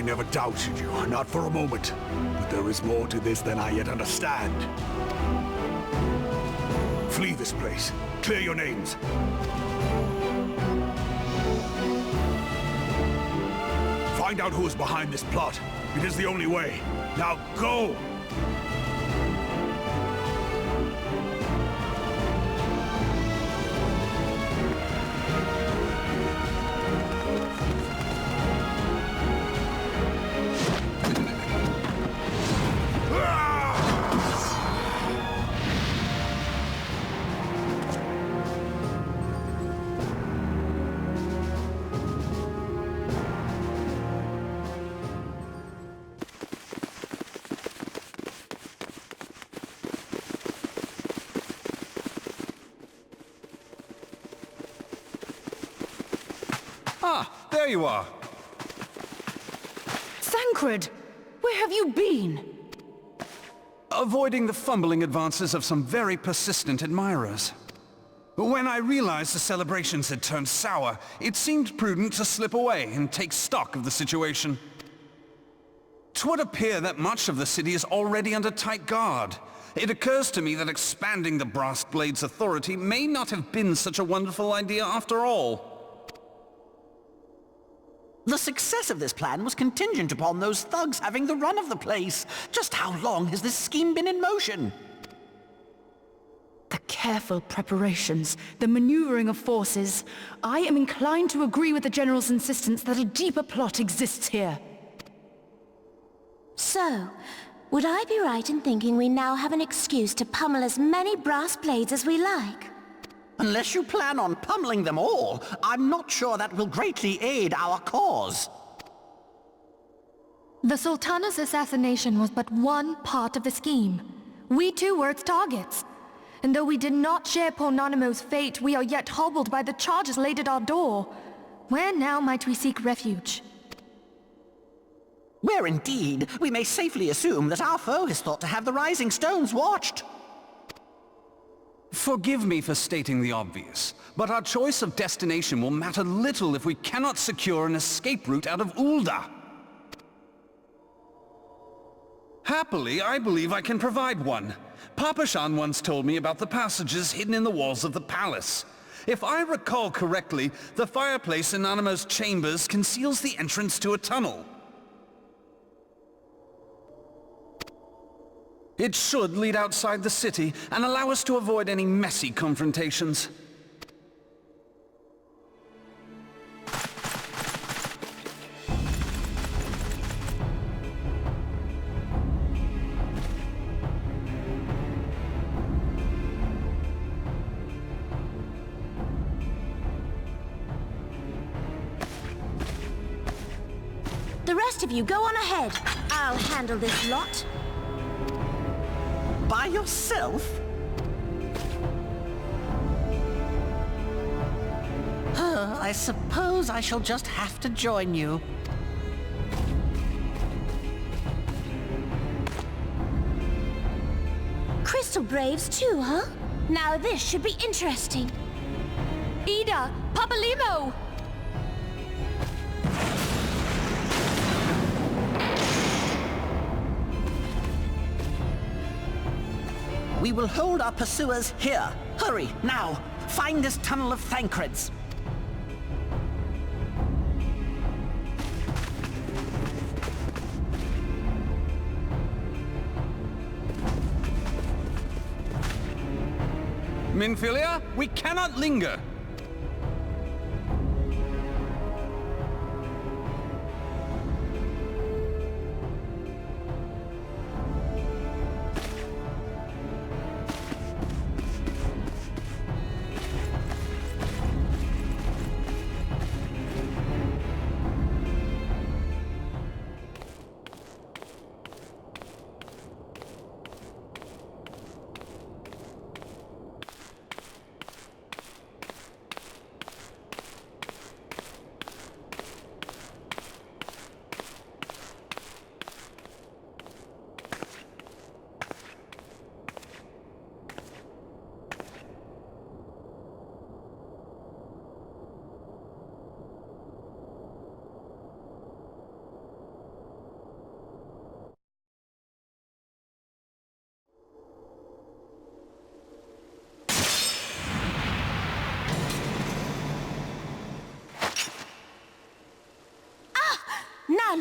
never doubted you, not for a moment. But there is more to this than I yet understand. Flee this place. Clear your names. Find out who is behind this plot. It is the only way. Now go! Ah, there you are. Thancred! Where have you been? Avoiding the fumbling advances of some very persistent admirers. When I realized the celebrations had turned sour, it seemed prudent to slip away and take stock of the situation. 'Twould appear that much of the city is already under tight guard. It occurs to me that expanding the Brass Blade's authority may not have been such a wonderful idea after all. The success of this plan was contingent upon those thugs having the run of the place. Just how long has this scheme been in motion? The careful preparations, the maneuvering of forces. I am inclined to agree with the General's insistence that a deeper plot exists here. So, would I be right in thinking we now have an excuse to pummel as many brass blades as we like? Unless you plan on pummeling them all, I'm not sure that will greatly aid our cause. The Sultana's assassination was but one part of the scheme. We too were its targets. And though we did not share Pornanimo's fate, we are yet hobbled by the charges laid at our door. Where now might we seek refuge? Where indeed, we may safely assume that our foe is thought to have the Rising Stones watched. Forgive me for stating the obvious, but our choice of destination will matter little if we cannot secure an escape route out of Ul'dah. Happily, I believe I can provide one. Papashan once told me about the passages hidden in the walls of the palace. If I recall correctly, the fireplace in Animo's chambers conceals the entrance to a tunnel. It should lead outside the city and allow us to avoid any messy confrontations. The rest of you go on ahead. I'll handle this lot. By yourself? I suppose I shall just have to join you. Crystal Braves too, huh? Now this should be interesting. Ida! Papalimo! We will hold our pursuers here. Hurry, now! Find this tunnel of Thancred's. Minfilia, we cannot linger!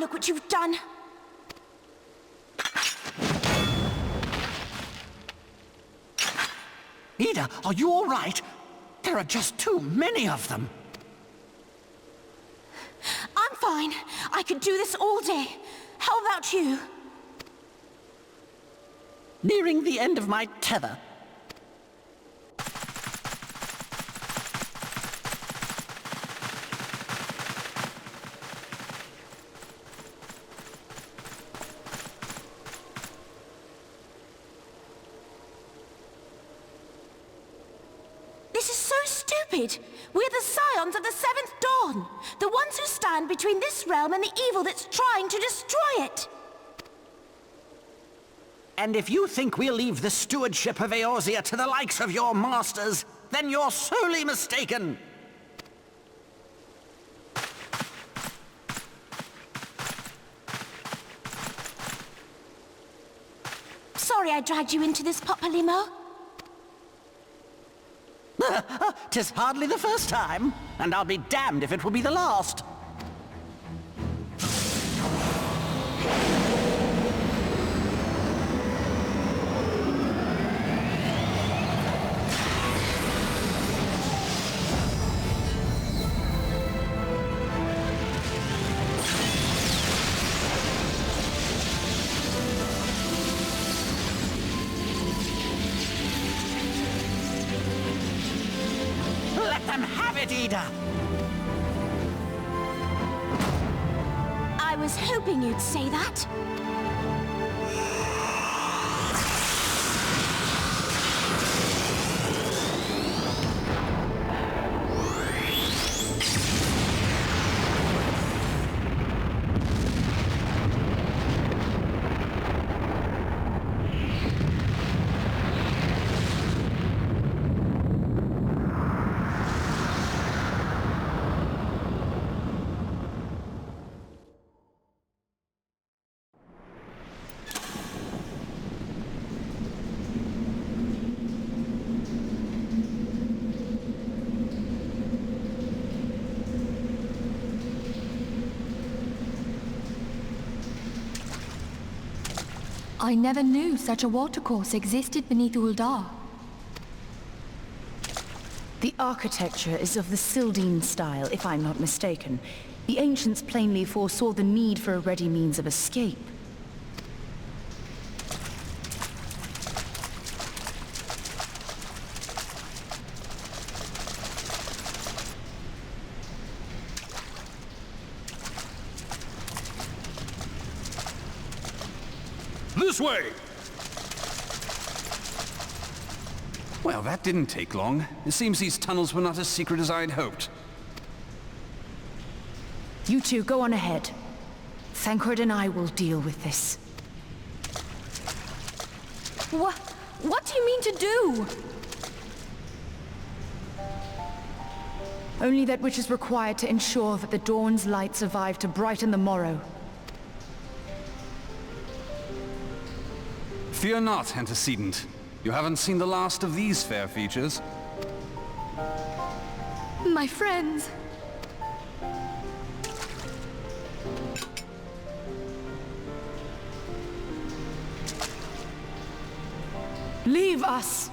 look what you've done! Ida, are you all right? There are just too many of them. I'm fine. I could do this all day. How about you? Nearing the end of my tether. This is so stupid. We're the scions of the Seventh Dawn. The ones who stand between this realm and the evil that's trying to destroy it. And if you think we'll leave the stewardship of Eorzea to the likes of your masters, then you're sorely mistaken. Sorry I dragged you into this, Popalimo. 'Tis hardly the first time, and I'll be damned if it will be the last. Let them have it, Ida! I was hoping you'd say that. I never knew such a watercourse existed beneath Uldar. The architecture is of the Sildine style, if I'm not mistaken. The ancients plainly foresaw the need for a ready means of escape. This way! Well, that didn't take long. It seems these tunnels were not as secret as I'd hoped. You two go on ahead. Thancred and I will deal with this. What do you mean to do? Only that which is required to ensure that the dawn's light survive to brighten the morrow. Fear not, antecedent. You haven't seen the last of these fair features. My friends. Leave us!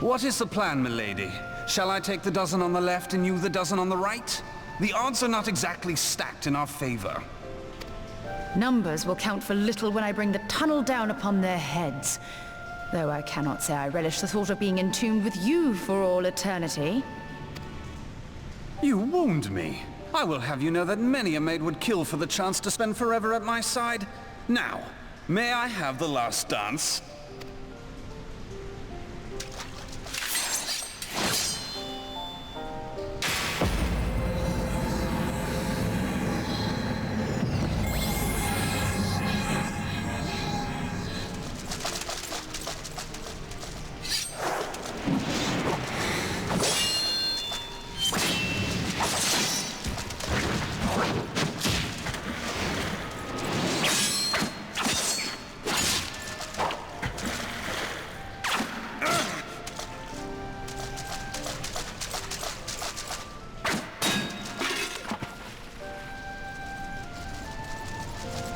What is the plan, milady? Shall I take the dozen on the left and you the dozen on the right? The odds are not exactly stacked in our favor. Numbers will count for little when I bring the tunnel down upon their heads. Though I cannot say I relish the thought of being entombed with you for all eternity. You wound me. I will have you know that many a maid would kill for the chance to spend forever at my side. Now, may I have the last dance?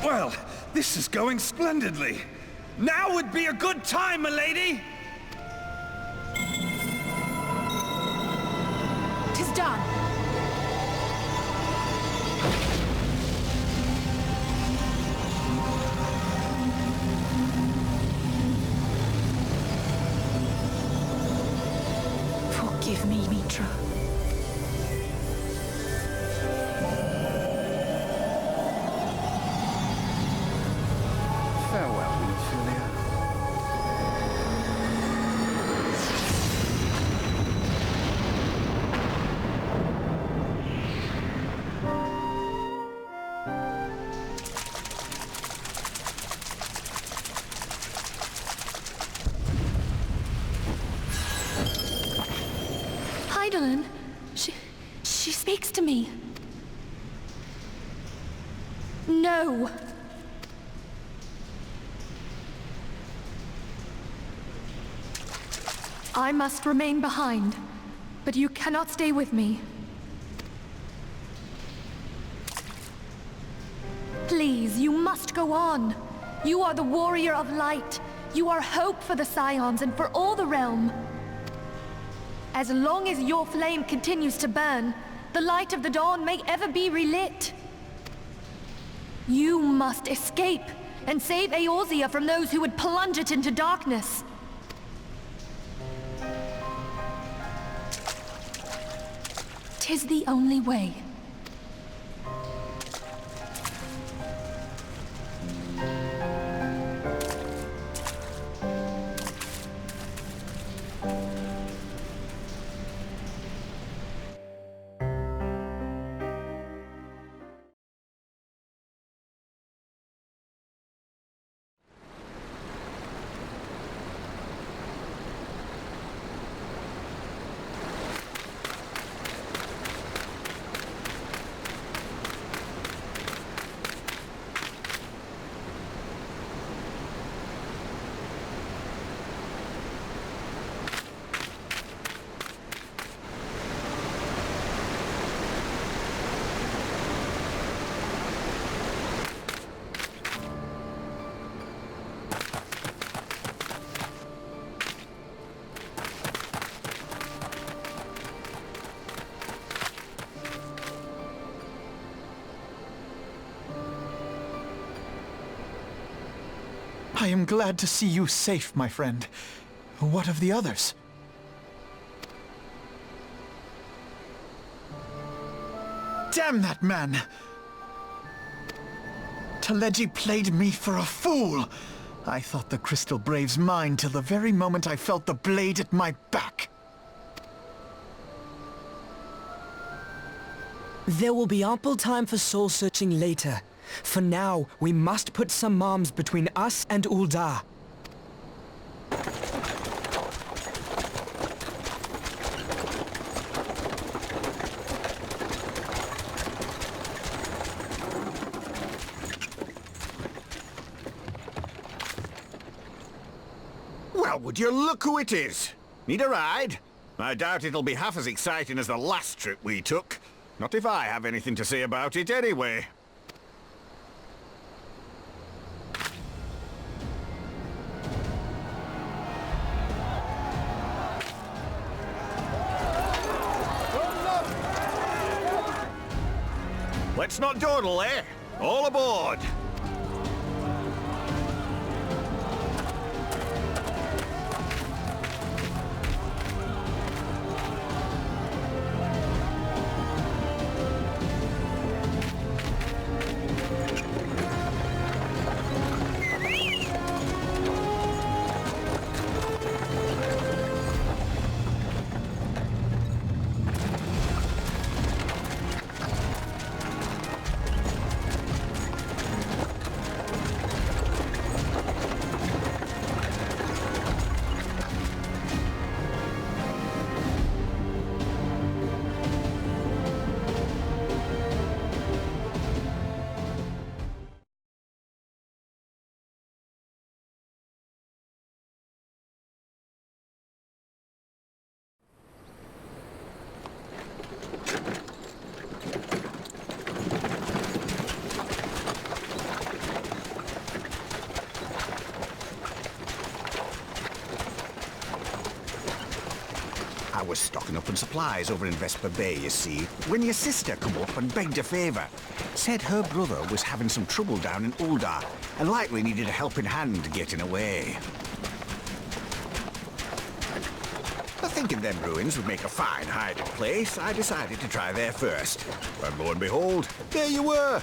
Well, this is going splendidly. Now would be a good time, milady! 'Tis done. Forgive me, Mitra. Farewell, Ophelia. Heidelin, she speaks to me. No. I must remain behind, but you cannot stay with me. Please, you must go on. You are the warrior of light. You are hope for the Scions and for all the realm. As long as your flame continues to burn, the light of the dawn may ever be relit. You must escape and save Eorzea from those who would plunge it into darkness. Tis the only way. I am glad to see you safe, my friend. What of the others? Damn that man! Teleji played me for a fool! I thought the Crystal Brave's mine till the very moment I felt the blade at my back. There will be ample time for soul-searching later. For now, we must put some arms between us and Ul'dah. Well, would you look who it is? Need a ride? I doubt it'll be half as exciting as the last trip we took. Not if I have anything to say about it anyway. Let's not dawdle, eh? All aboard! was stocking up on supplies over in Vesper Bay, you see, when your sister come up and begged a favour. Said her brother was having some trouble down in Uldar, and likely needed a helping hand getting away. Thinking them ruins would make a fine hiding place, I decided to try there first. And lo and behold, there you were!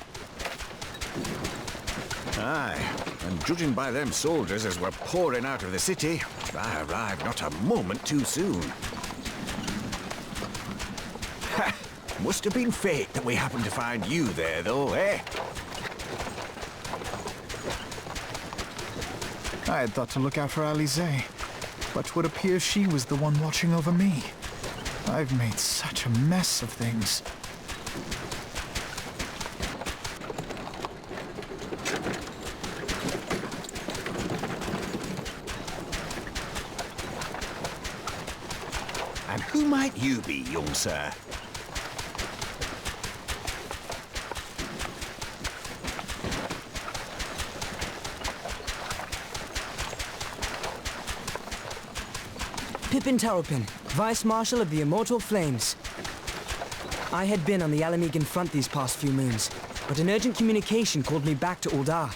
Aye, and judging by them soldiers as were pouring out of the city, I arrived not a moment too soon. Ha! Must have been fate that we happened to find you there, though, eh? I had thought to look out for Eorzea, but would appear she was the one watching over me. I've made such a mess of things. And who might you be, young sir? Pippin Taropin, Vice Marshal of the Immortal Flames. I had been on the Alamegan front these past few moons, but an urgent communication called me back to Uldar.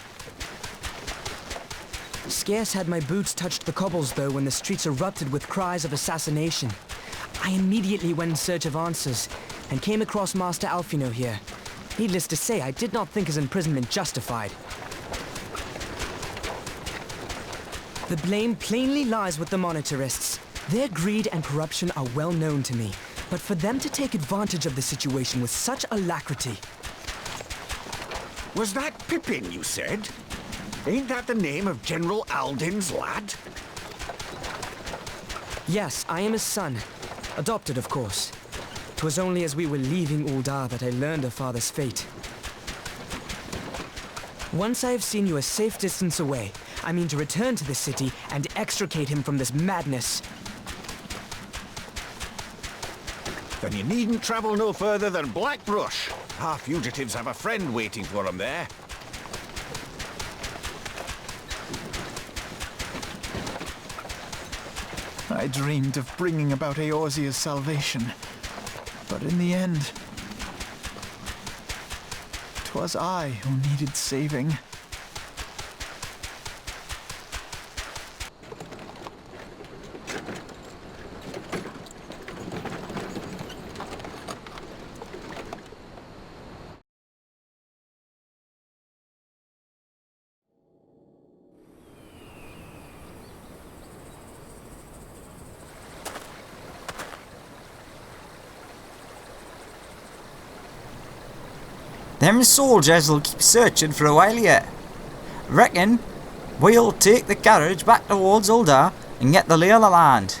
Scarce had my boots touched the cobbles, though, when the streets erupted with cries of assassination. I immediately went in search of answers, and came across Master Alfino here. Needless to say, I did not think his imprisonment justified. The blame plainly lies with the Monitarists. Their greed and corruption are well known to me, but for them to take advantage of the situation with such alacrity... Was that Pippin, you said? Ain't that the name of General Alden's lad? Yes, I am his son. Adopted, of course. 'Twas only as we were leaving Uldar that I learned of father's fate. Once I have seen you a safe distance away, I mean to return to the city and extricate him from this madness. Then you needn't travel no further than Blackbrush. Our fugitives have a friend waiting for them there. I dreamed of bringing about Eorzea's salvation, but in the end, 'twas I who needed saving. Them soldiers will keep searching for a while yet. Reckon we'll take the carriage back towards Uldar and get the lay of the land.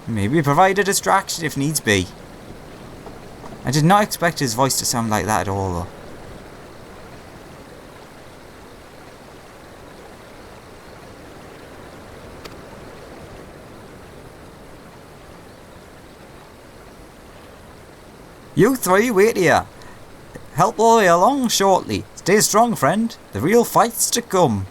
Maybe provide a distraction if needs be. I did not expect his voice to sound like that at all, though. You three wait here. Help all the way along shortly. Stay strong, friend. The real fight's to come.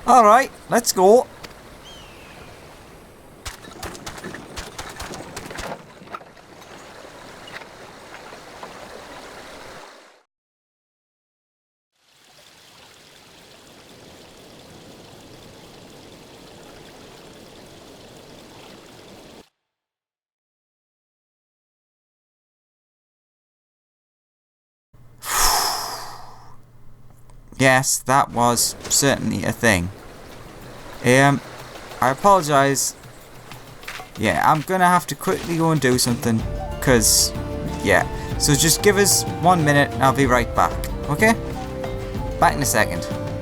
Alright, let's go. Yes, that was certainly a thing. I apologise. Yeah, I'm gonna have to quickly go and do something, cause yeah. So just give us 1 minute and I'll be right back. Okay? Back in a second.